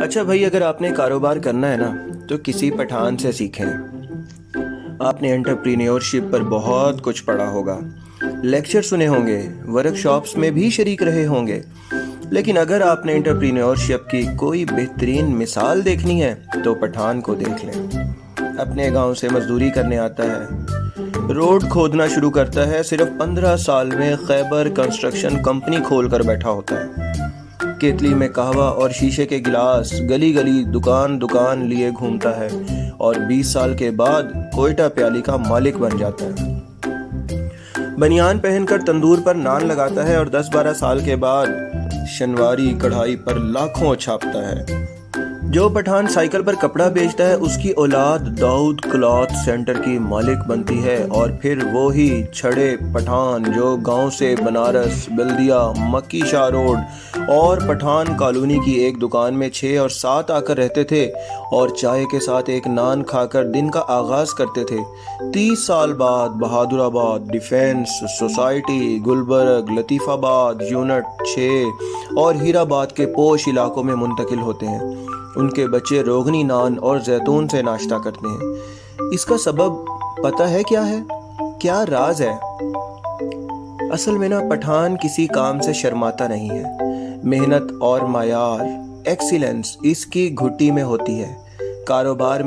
اچھا بھائی، اگر آپ نے کاروبار کرنا ہے نا تو کسی پٹھان سے سیکھیں۔ آپ نے انٹرپرینیورشپ پر بہت کچھ پڑھا ہوگا، لیکچر سنے ہوں گے، ورک شاپس میں بھی شریک رہے ہوں گے، لیکن اگر آپ نے انٹرپرینیورشپ کی کوئی بہترین مثال دیکھنی ہے تو پٹھان کو دیکھ لیں۔ اپنے گاؤں سے مزدوری کرنے آتا ہے، روڈ کھودنا شروع کرتا ہے، صرف 15 سال میں خیبر کنسٹرکشن کمپنی کھول کر بیٹھا ہوتا ہے۔ کیتلی میں قہوہ اور شیشے کے گلاس گلی گلی دکان دکان لیے گھومتا ہے اور 20 سال کے بعد کوئٹہ پیالی کا مالک بن جاتا ہے۔ بنیان پہن کر تندور پر نان لگاتا ہے اور 10-12 سال کے بعد شنواری کڑھائی پر لاکھوں چھاپتا ہے۔ جو پٹھان سائیکل پر کپڑا بیچتا ہے اس کی اولاد داؤد کلاتھ سینٹر کی مالک بنتی ہے، اور پھر وہی چھڑے پٹھان جو گاؤں سے بنارس، بلدیا، مکی شاہ روڈ اور پٹھان کالونی کی ایک دکان میں 6 اور 7 آ کر رہتے تھے اور چائے کے ساتھ ایک نان کھا کر دن کا آغاز کرتے تھے، 30 سال بعد بہادر آباد، ڈیفینس سوسائٹی، گلبرگ، لطیف آباد یونٹ 6 اور ہیرا آباد کے پوش علاقوں میں منتقل ہوتے ہیں۔ ان کے بچے روغنی نان اور زیتون سے ناشتہ کرتے ہیں۔ اس کا سبب پتہ ہے کیا ہے؟ کیا راز ہے؟ اصل میں پٹھان کسی کام سے شرماتا نہیں ہے۔ محنت اور معیار، ایکسیلنس اس کی گھٹی میں ہوتی ہے۔ کاروبار میں